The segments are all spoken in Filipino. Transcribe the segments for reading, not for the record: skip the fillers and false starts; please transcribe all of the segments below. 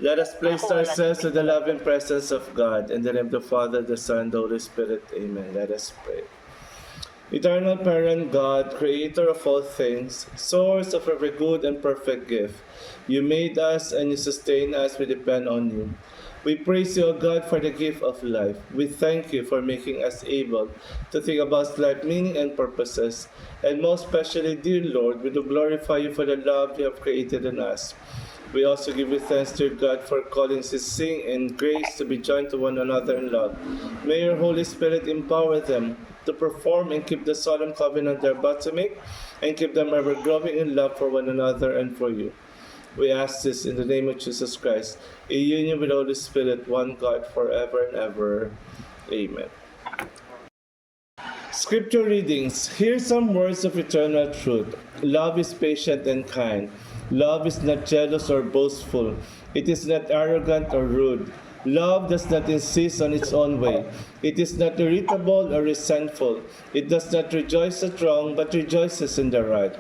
Let us place ourselves to the loving presence of God. In the name of the Father, the Son, and the Holy Spirit. Amen. Let us pray. Eternal Parent God, Creator of all things, Source of every good and perfect gift, you made us and you sustain us. We depend on you. We praise you, O God, for the gift of life. We thank you for making us able to think about life, meaning, and purposes. And most especially, dear Lord, we do glorify you for the love you have created in us. We also give you thanks, dear God, for calling Sising and Grace to be joined to one another in love. May your Holy Spirit empower them to perform and keep the solemn covenant they're about to make, and keep them ever growing in love for one another and for you. We ask this in the name of Jesus Christ, in union with the Holy Spirit, one God, forever and ever. Amen. Scripture readings. Hear some words of eternal truth. Love is patient and kind. Love is not jealous or boastful. It is not arrogant or rude. Love does not insist on its own way. It is not irritable or resentful. It does not rejoice at wrong, but rejoices in the right.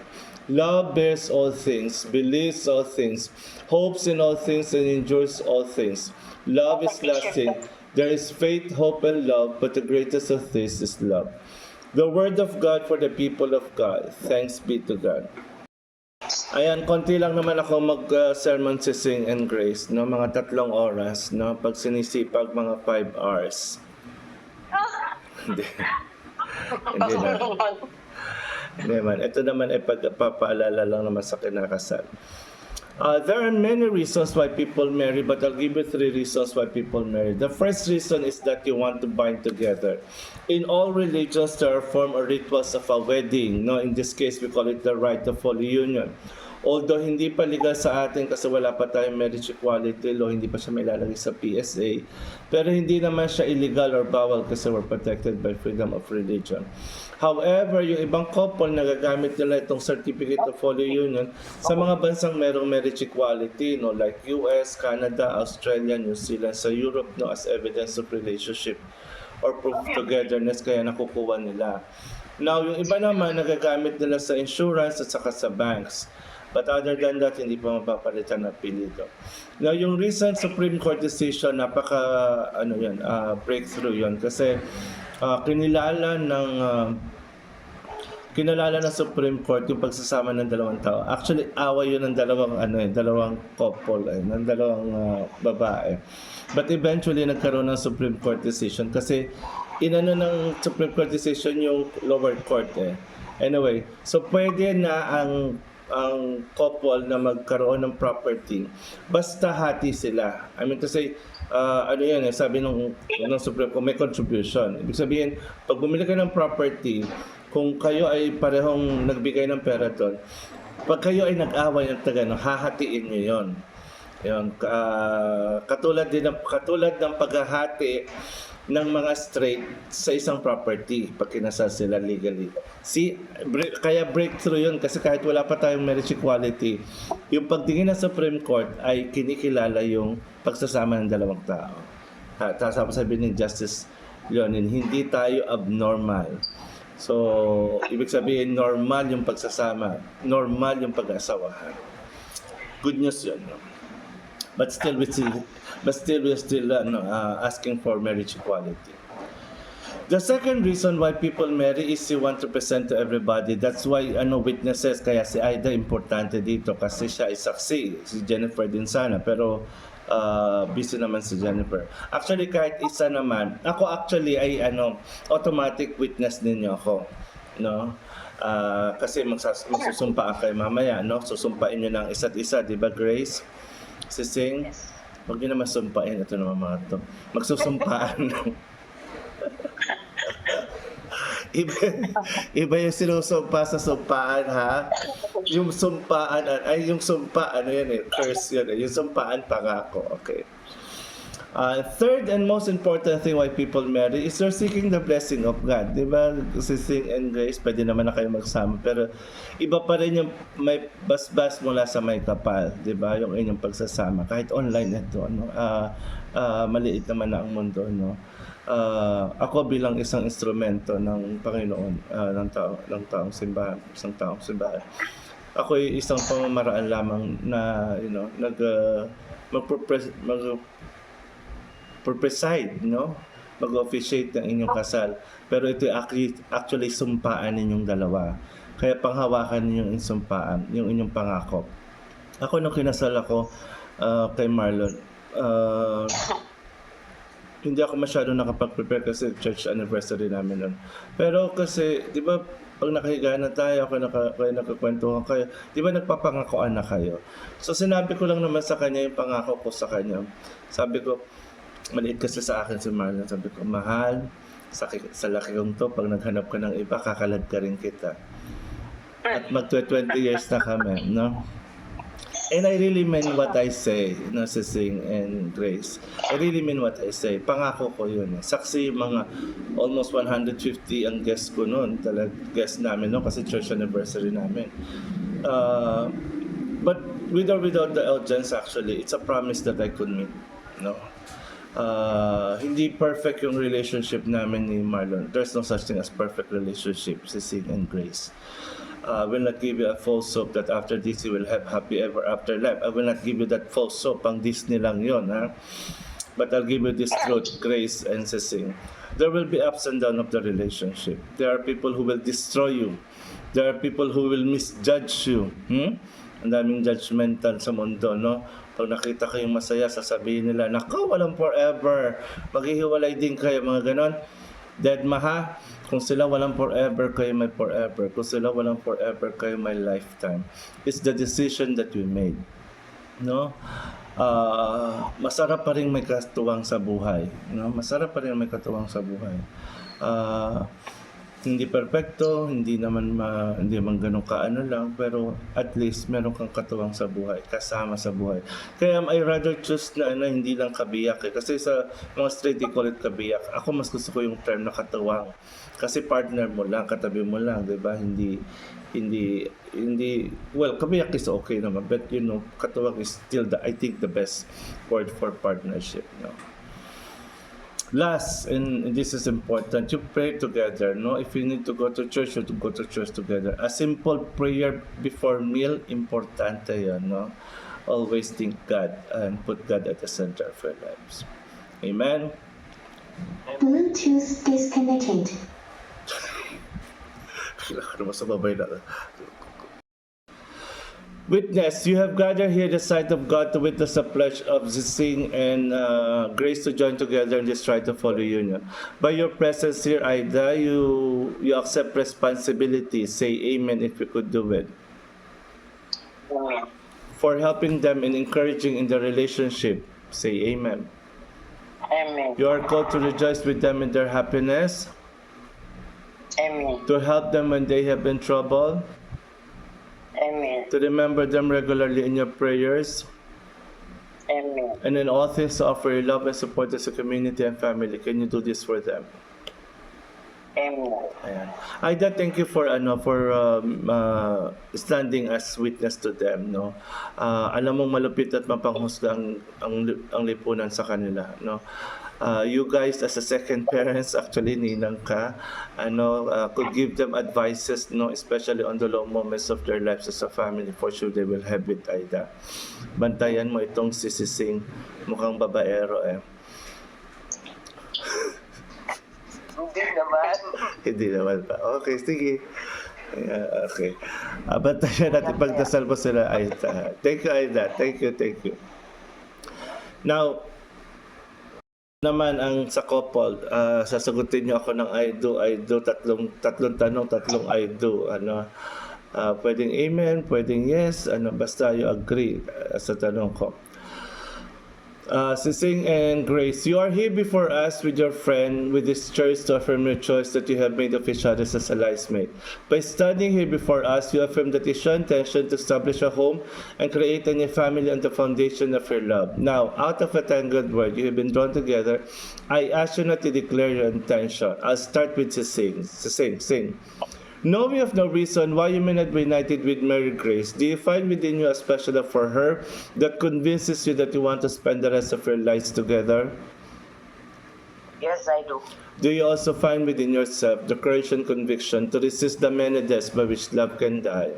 Love bears all things, believes all things, hopes in all things, and endures all things. Love is lasting. There is faith, hope, and love, but the greatest of these is love. The Word of God for the people of God. Thanks be to God. Ayan, konti lang naman ako mag-sermon Sising and Grace, no? Mga 3 oras, no? Pag sinisipag, mga 5 hours. Hindi. Hindi na. Hindi man. Ito naman ay pagpapaalala lang naman sa kinakasal. There are many reasons why people marry, but I'll give you 3 reasons why people marry. The first reason is that you want to bind together. In all religions, there are forms or rituals of a wedding. No, in this case, we call it the rite of holy union. Although hindi pa legal sa atin kasi wala pa tayong marriage equality law, hindi pa siya may lalagay sa PSA, pero hindi naman siya illegal or bawal kasi we're protected by freedom of religion. However, yung ibang couple nagagamit nila itong certificate of holy union sa mga bansang merong marriage equality, no, like US, Canada, Australia, New Zealand, sa Europe, no, as evidence of relationship or proof of togetherness, kaya nakukuha nila. Now, yung iba naman nagagamit nila sa insurance at saka sa banks. But other than that, hindi pa mapapalitan na apelido. Now, yung recent Supreme Court decision, breakthrough yun. Kasi kinilala ng Supreme Court yung pagsasama ng 2 tao. Actually, away yun ng dalawang couple, ng dalawang babae. But eventually, nagkaroon ng Supreme Court decision kasi inano ng Supreme Court decision yung lower court Anyway, so pwede na ang couple na magkaroon ng property basta hati sila. I mean to say, sabi ng Supreme Court, may contribution. Ibig sabihin, pag bumili ka ng property, kung kayo ay parehong nagbigay ng pera doon, pag kayo ay nag-away ng hahatiin nyo yon. Katulad ng paghahati ng mga straight sa isang property pag kinasal sila legally. Kaya breakthrough yun kasi kahit wala pa tayong marriage equality, yung pagtingin ng Supreme Court ay kinikilala yung pagsasama ng 2 tao. Tapos sabi ni Justice Leonin, hindi tayo abnormal. So, ibig sabihin, normal yung pagsasama, normal yung pag-asawahan. Good news yun. No? But still, we're still asking for marriage equality. The second reason why people marry is you want to present to everybody. That's why witnesses, kaya si Aida importante dito kasi siya ay saksi. Si Jennifer din sana, pero busy naman si Jennifer. Actually, kahit isa naman, ako actually ay automatic witness ninyo ako. No? Kasi magsusumpaan kayo mamaya, no? Susumpain nyo ng isa't isa, di ba, Grace? Sising? Huwag nyo naman sumpain. Ito naman mga to. Magsusumpaan. Iba yung sinusumpa sa sumpaan, ha? Yung sumpaan, yung sumpa, curse yun. Yung sumpaan, pangako. Okay. Third and most important thing why people marry is they're seeking the blessing of God. Diba? Sising and Grace, pwede naman na kayo magsama. Pero iba pa rin yung may basbas mula sa may kapal. Diba? Yung inyong pagsasama. Kahit online ito. Maliit naman na ang mundo. No? Ako bilang isang instrumento ng Panginoon, ng taong simbahan, isang taong simbahan. Ako ay isang pamamaraan lamang na mag-preside, no? Mag-officiate ng inyong kasal. Pero ito actually sumpaan ninyong dalawa. Kaya panghawakan niyo yung sumpaan, yung inyong pangako. Ako nung kinasal ako kay Marlon, hindi ako masyado nakapag-prepare kasi church anniversary namin nun. Pero kasi, di ba, pag nakahiga na tayo, kayo nakakwentuhan kayo, di ba nagpapangakoan na kayo? So sinabi ko lang naman sa kanya yung pangako ko sa kanya. Sabi ko, maliit kasi sa akin si Marlon, sabi ko, mahal, sa laki kong to, pag naghanap ka ng iba, kakalad ka rin kita. At mag-20 years na kami, no? And I really mean what I say, no, Sising and Grace. I really mean what I say. Pangako ko yun. Saksi mga almost 150 ang guest ko noon. Guest namin, no? Kasi church anniversary namin. But with or without the audience, actually, it's a promise that I could meet, no? Hindi perfect yung relationship namin ni Marlon. There's no such thing as perfect relationship, Sising and Grace. I will not give you a false hope that after this you will have happy ever after life. I will not give you that false hope, pang Disney lang yun, ha? But I'll give you this truth, Grace and Sising. There will be ups and downs of the relationship. There are people who will destroy you. There are people who will misjudge you. Ang daming judgmental sa mundo, no? Pag nakita kayong masaya, sasabihin nila, nako, walang forever. Maghihiwalay din kayo, mga ganon. Dead maha, kung sila walang forever, kayo may forever. Kung sila walang forever, kayo may lifetime. It's the decision that we made. No? Masarap pa rin may katuwang sa buhay. No? Masarap pa rin may katuwang sa buhay. Hindi perfecto, hindi naman ganun kaano lang, pero at least meron kang katuwang sa buhay, kasama sa buhay. Kaya I rather choose na hindi lang kabiyak eh. Kasi sa mga straight, they call it kabiyak. Ako mas gusto ko yung term na katuwang. Kasi partner mo lang, katabi mo lang, 'di ba? Hindi well, kabiyak is okay naman, but you know, katuwang is still I think the best word for partnership, no? Last, and this is important, you pray together, no? If you need to go to church, you go to church together. A simple prayer before meal, importante yan, no? Always think God and put God at the center of your lives. Amen? Bluetooth disconnected. Witness, you have gathered here the sight of God to witness the pledge of Sising and Grace to join together in this rite of holy union. By your presence here, Aida, you accept responsibility. Say amen if you could do it. Amen. For helping them and encouraging in the relationship. Say amen. Amen. You are called to rejoice with them in their happiness. Amen. To help them when they have been troubled. Amen. To remember them regularly in your prayers. Amen. And in all things to offer your love and support as a community and family. Can you do this for them? Amen. Ayan. Aida, thank you for standing as witness to them, no. Alam mong malupit at mapanghusga ang lipunan sa kanila, no. You guys as a second parents, actually ninang ka, could give them advices, no, especially on the low moments of their lives as a family. For sure they will have it, Aida. Bantayan mo itong si Sising, mukhang babaero eh. Hindi naman. Hindi naman pa. Okay, sige. Okay. Bantayan natin pagdasal mo sila, Aida. Thank you, Aida. Thank you. Now, naman ang sa couple, sasagutin niyo ako ng I do, tatlong tanong, tatlong I do, pwedeng amen, pwedeng yes, basta you agree sa tanong ko. Sising and Grace, you are here before us with your friend, with this church to affirm your choice that you have made of each other as a life mate. By standing here before us, you affirm that it's your intention to establish a home and create a new family on the foundation of your love. Now, out of a tangled word, you have been drawn together. I ask you not to declare your intention. I'll start with Sising. Sing. Knowing of no reason why you may not be united with Mary Grace, do you find within you a special love for her that convinces you that you want to spend the rest of your lives together? Yes, I do. Do you also find within yourself the courage and conviction to resist the many deaths by which love can die?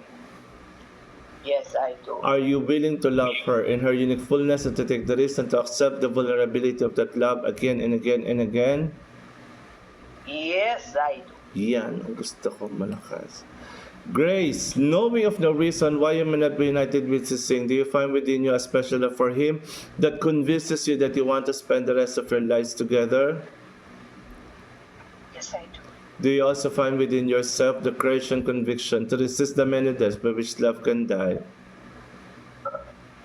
Yes, I do. Are you willing to love her in her unique fullness and to take the risk and to accept the vulnerability of that love again and again and again? Yes, I do. Yan, ang gusto ko malakas. Grace, knowing of the reason why you may not be united with Sising, do you find within you a special love for him that convinces you that you want to spend the rest of your lives together? Yes, I do. Do you also find within yourself the courage and conviction to resist the many deaths by which love can die?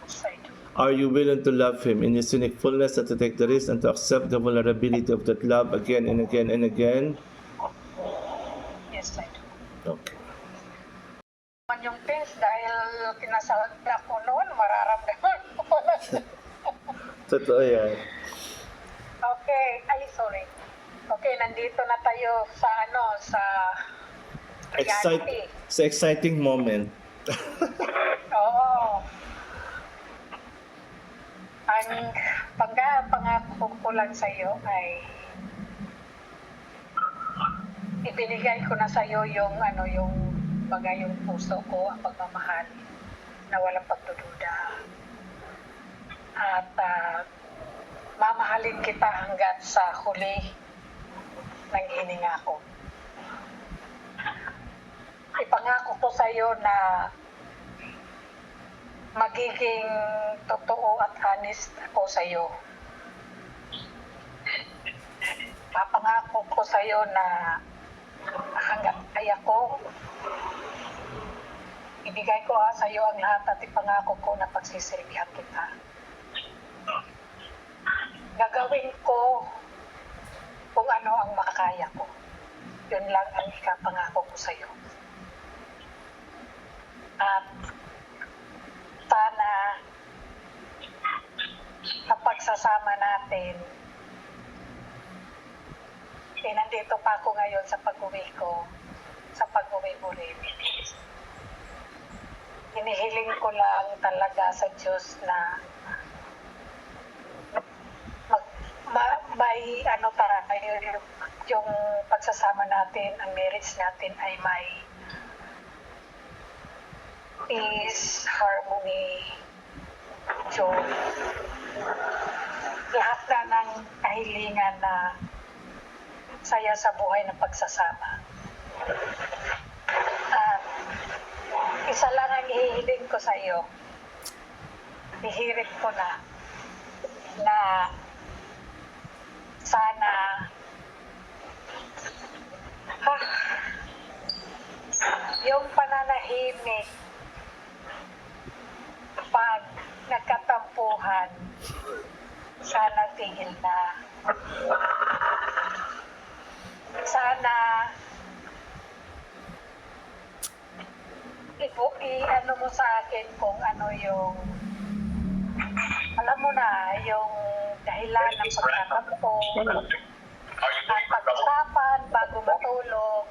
Yes, I do. Are you willing to love him in his unique fullness and to take the risk and to accept the vulnerability of that love again and again and again? Yes, I do. Okay. Man yung pins dahil kinasala ko noon, mararamdaman ko pala. Totoo yan. Okay, ay sorry. Okay, nandito na tayo sa sa reality. Sa exciting moment. Oo. Ang pangako ko lang sa iyo ay ibinigay ko na sa iyo yung yung yung puso ko, ang pagmamahal na walang pagdududa. At mamahalin kita hanggat sa huli ng hininga ko. Ipangako ko sa iyo na magiging totoo at honest ako sa iyo. Papangako ko sa iyo na hanggat kaya ko, ibigay ko sa iyo ang lahat at ipangako ko na pagsisilbihan kita. Gagawin ko kung ano ang makakaya ko. Yun lang ang ikapangako ko sa iyo. At sana kapag sasama natin, nandito pa ako ngayon sa pag-uwi ko, sa pag-uwi muli. Hinihiling ko lang talaga sa Diyos na may yung pagsasama natin, ang marriage natin ay may peace, harmony, joy. Lahat na ng kahilingan na saya sa buhay ng pagsasama. At isa lang ang ihihiling ko sa iyo. Hihirit ko na sana yung pananahimik pag nagkatampuhan sana tigil na. Sana i-ano mo sa akin kung ano yung alam mo na yung dahilan ng pagkakampo at pag-usapan bago matulog.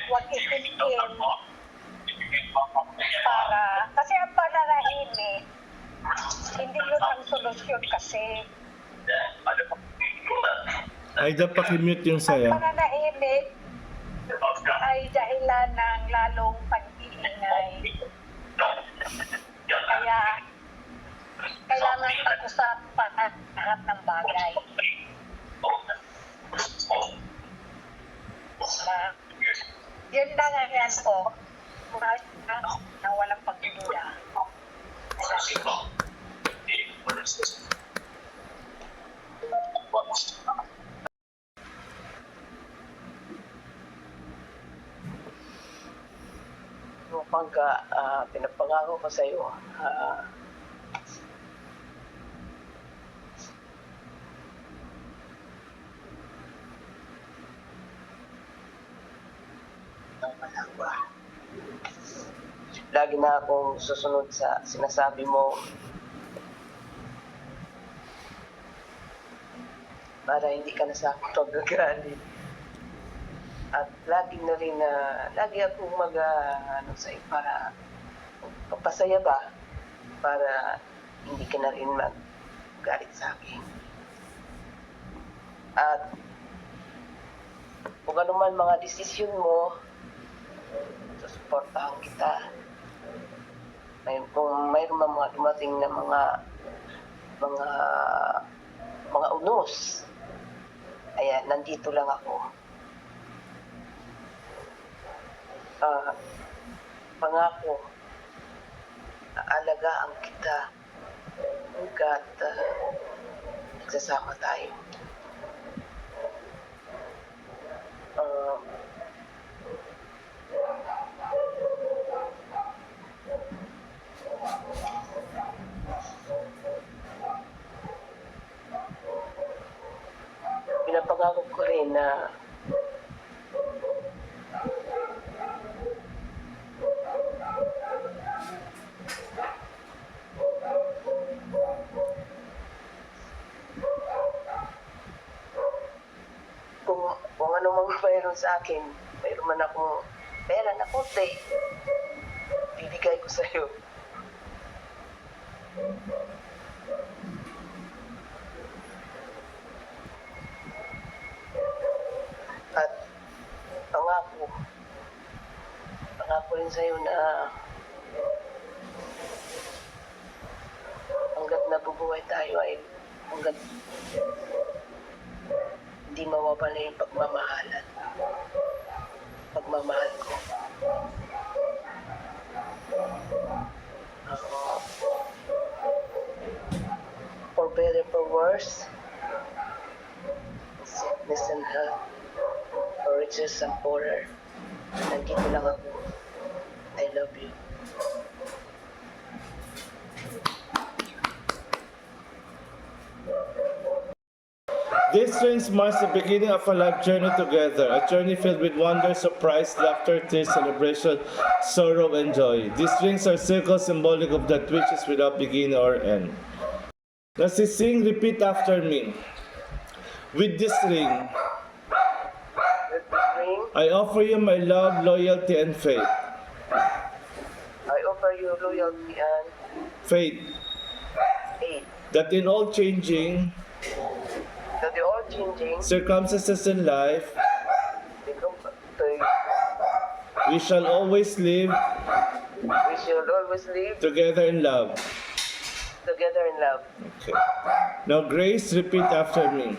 Huwag itintin para kasi ang pananahimik hindi yun ang solusyon kasi Ay, dapat i-mute yung saya. ang pananahimik ay dahilan ng lalong pag-iingay. Kaya kailangan pag-usapan ang lahat ng bagay. Yun lang ang yan po. Na walang pagdududa. Pagka pinapangako ko sa iyo, lagi na akong susunod sa sinasabi mo para hindi ka na sa akin pagagalit. At lagi na rin lagi akong sa iyo para papasaya ba, para hindi ka na rin magalit sa akin. At kung ano man mga desisyon mo, susuportahan kita. Kung mayroon mga dumating na mga mga unos, ayan, nandito lang ako. Pangako, aalagaan kita hanggat nagsasama tayo. Pinapangako ko rin na kung ano mang mayroon sa akin, mayroon man akong pera na konti, bibigay ko sa'yo. At pangako rin sa'yo na hanggat nabubuhay tayo ay hanggat hindi mawawala yung pagmamahal ko. For better, for worse, sickness and health, for riches and poorer, nandito lang ako. I love you. This rings marks the beginning of a life journey together, a journey filled with wonder, surprise, laughter, tears, celebration, sorrow, and joy. These rings are circles symbolic of that which is without beginning or end. Now, sing, repeat after me. With this ring, With this ring, I offer you my love, loyalty, and faith. I offer you loyalty and Faith faith. that in all changing That the all changing, circumstances in life, we shall always live we should always live together in love. together in love. Okay. Now, Grace, repeat after me.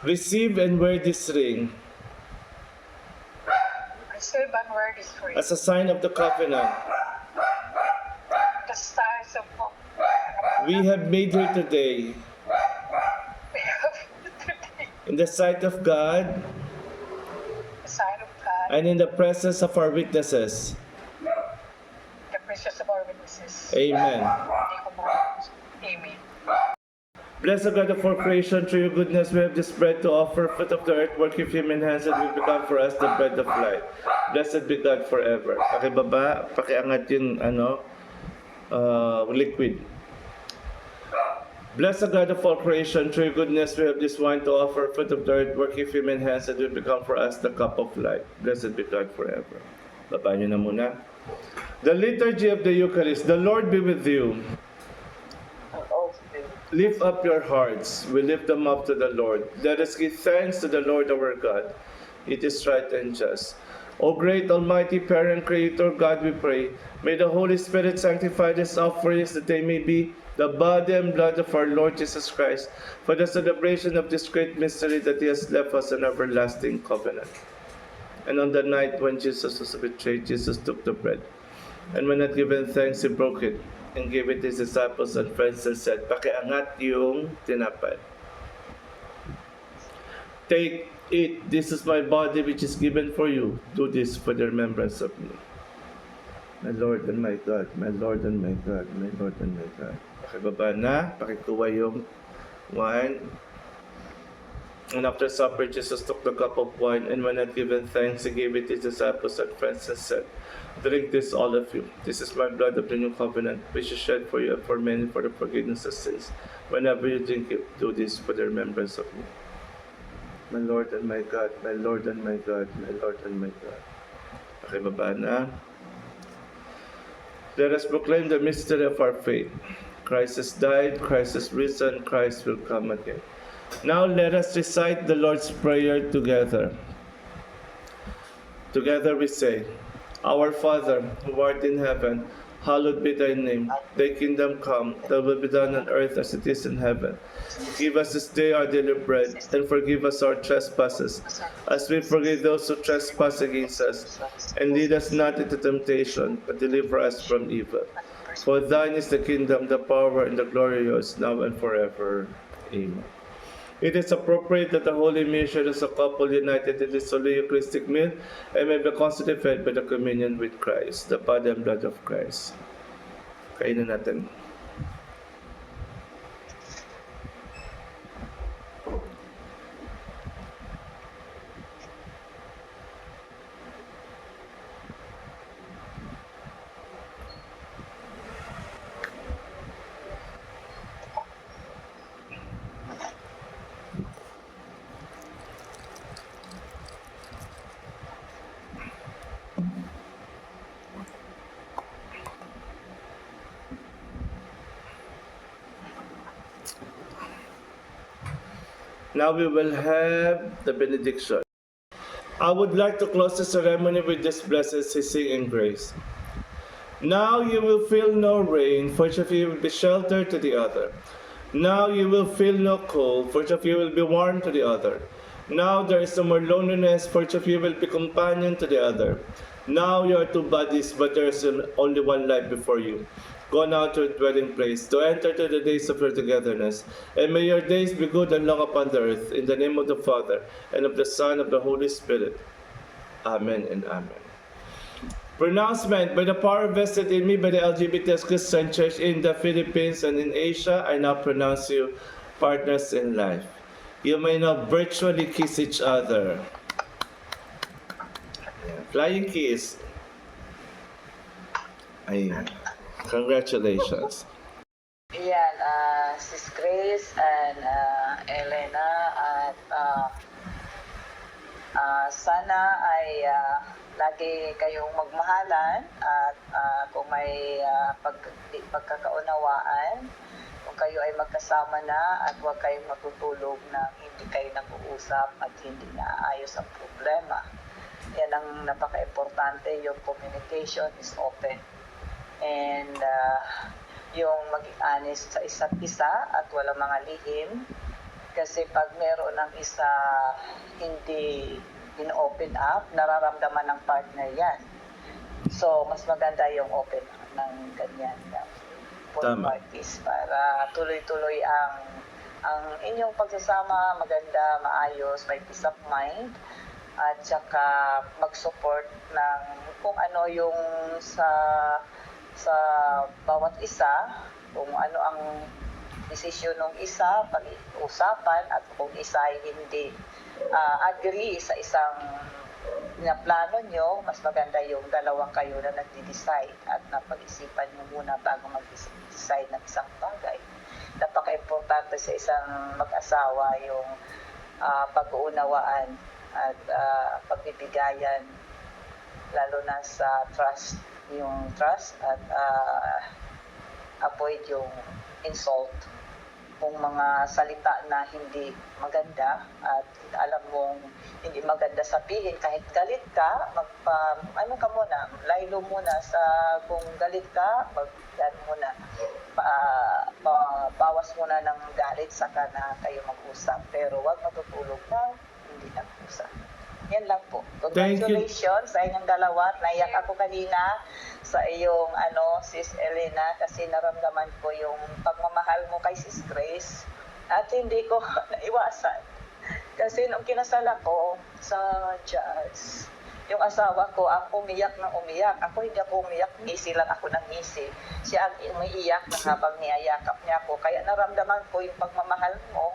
Receive and wear this ring Receive and wear this ring. as a sign of the covenant The stars of hope. we have made here today We have today in the sight of God the sign of God, and in the presence of our witnesses. the precious of our witnesses. Amen. Amen. Blessed God of all creation, through your goodness we have this bread to offer, fruit of the earth, work of human hands, that will become for us the bread of life. Blessed be God forever. Pakibaba, pakiangat yung liquid. Blessed God of all creation, through your goodness we have this wine to offer, fruit of the earth, work of human hands, that will become for us the cup of life. Blessed be God forever. Baba nyo na muna. The liturgy of the Eucharist. The Lord be with you. And also Lift up your hearts. We lift them up to the Lord. Let us give thanks to the Lord our God. It is right and just. O great Almighty Parent Creator God, we pray, may the Holy Spirit sanctify these offerings that they may be the body and blood of our Lord Jesus Christ for the celebration of this great mystery that He has left us an everlasting covenant. And on the night when Jesus was betrayed, Jesus took the bread. And when had given thanks, He broke it and gave it to His disciples and friends and said, pakiangat yung tinapay. Take it, this is my body which is given for you. Do this for the remembrance of me. My Lord and my God, my Lord and my God, my Lord and my God. Pakibaba na, pakikuha yung wine. And after supper, Jesus took the cup of wine, and when had given thanks, He gave it to His disciples and friends and said, drink this, all of you. This is my blood of the new covenant, which is shed for you and for many for the forgiveness of sins. Whenever you drink it, do this for the remembrance of me. My Lord and my God, my Lord and my God, my Lord and my God. Pakibaba na. Let us proclaim the mystery of our faith. Christ has died, Christ has risen, Christ will come again. Now let us recite the Lord's Prayer together. Together we say, Our Father, who art in heaven, Hallowed be thy name. Thy kingdom come, thy will be done on earth as it is in heaven. Give us this day our daily bread, and forgive us our trespasses, as we forgive those who trespass against us. And lead us not into temptation, but deliver us from evil. For thine is the kingdom, the power, and the glory yours, now and forever. Amen. It is appropriate that the Holy Mission as a couple united in this holy Eucharistic meal and may be constantly fed by the communion with Christ, the body and blood of Christ. Kainin natin. Now we will have the benediction. I would like to close the ceremony with this blessed ceasing in grace. Now you will feel no rain, for each of you will be sheltered to the other. Now you will feel no cold, for each of you will be warm to the other. Now there is no more loneliness, for each of you will be companion to the other. Now you are two bodies, but there is only one life before you. Go now to your dwelling place, to enter to the days of your togetherness. And may your days be good and long upon the earth, in the name of the Father, and of the Son, and of the Holy Spirit. Amen and amen. Pronouncement: by the power vested in me by the LGBTS Christian Church in the Philippines and in Asia, I now pronounce you partners in life. You may now virtually kiss each other. Flying kiss. Ayan. Congratulations. Yan, Sis Grace and Elena at sana ay lagi kayong magmahalan at kung may pagkakaunawaan, kung kayo ay magkasama na at huwag kayong matutulog na hindi kayo nag-uusap at hindi naayos ang problema. Yan ang napaka-importante, yung communication is open. And yung maging honest sa isa't isa at walang mga lihim. Kasi pag meron ng isa hindi in-open up, nararamdaman ng partner yan. So, mas maganda yung open ng ganyan for parties para tuloy-tuloy ang inyong pagsasama, maganda, maayos, may peace of mind, at saka mag-support ng kung ano yung sa bawat isa, kung ano ang desisyon ng isa, pag-usapan, at kung isa ay hindi agree sa isang na plano nyo, mas maganda yung dalawang kayo na nagdi-decide at napag-isipan nyo muna bago mag-decide ng isang bagay. Napaka-importante sa isang mag-asawa yung pag-uunawaan at pagbibigayan, lalo na sa trust, yung trust at avoid yung insult, kung mga salita na hindi maganda at alam mong hindi maganda sabihin, kahit galit ka, ano ka muna, laylo muna sa kung galit ka, bawas muna ng galit saka na kayo mag-usap, pero wag matutulog na hindi nag-usap. Yan lang po. Congratulations sa inyong dalawa. Naiyak ako kanina sa iyong Sis Elena kasi naramdaman ko yung pagmamahal mo kay Sis Grace at hindi ko naiwasan. Kasi nung kinasal ako sa jazz, yung asawa ko, ako umiyak na umiyak. Ako hindi ako umiyak, ngisi lang ako ng ngisi. Siya ang umiiyak na habang niyayakap niya ako. Kaya naramdaman ko yung pagmamahal mo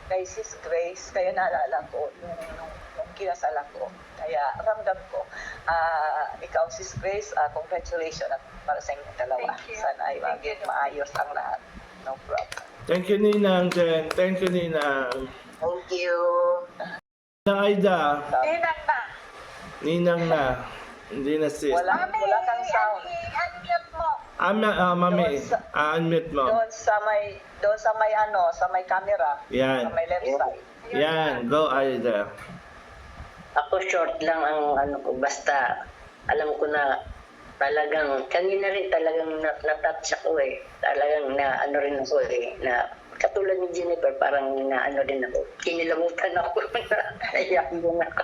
kay Sis Grace, kaya naalala ko nung kinasal ako. Kaya ramdam ko. Ikaw, Sis Grace, congratulations at para sa inyong dalawa. Sana ay maging maayos ang lahat. No problem. Thank you, Ninang Jen. Thank you, Ninang. Thank you. Ninang Aida. Ninang na. Ninang na. Hindi na sis. Wala kang sound. Unmute mo. Mami, unmute mo. Doon sa may camera. Yan. Sa may left side. Yan, go Aida. Ako short lang ang ko, basta alam ko na talagang, kanina rin talagang natouch ako eh. Talagang na ano rin ako eh, na katulad ni Jennifer, parang na ano din ako. Kinilamutan ako, naiyak mo ako.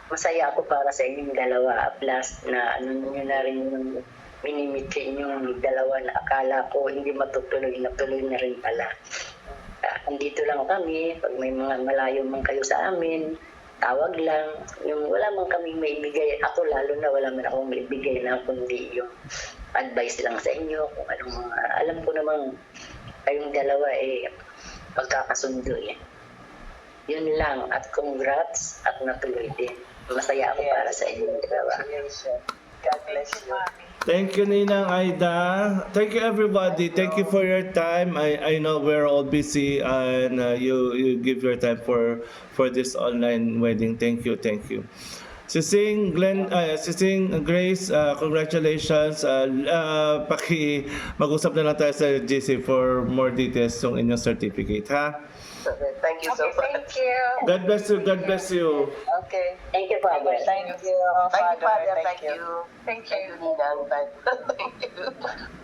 Masaya ako para sa inyong dalawa. Plus, na ano nyo na rin yung minimitin yung dalawa na akala ko hindi matutuloy, natuloy na rin pala. Andito lang kami, pag may mga malayo man kayo sa amin, tawag lang. Yung wala man kaming maibigay, ako lalo na wala man akong maibigay na kundi yung advice lang sa inyo kung anong mga, alam ko namang kayong dalawa eh pagkakasundo eh. Yun lang, at congrats at natuloy din. Masaya ako para sa inyo dalawa. Congratulations. God bless you. Thank you, Ninang Aida. Thank you, everybody. Thank you for your time. I know we're all busy and you give your time for this online wedding. Thank you, thank you. Sising Grace, congratulations. Mag-usap na lang tayo sa GC for more details yung inyong certificate, ha? Thank you so Okay, much. thank you. God bless you, God bless you. Okay. Thank you, Father. Thank you, Thank you, Father. Father. Thank you. Thank Thank you. you, Ninang. Thank you.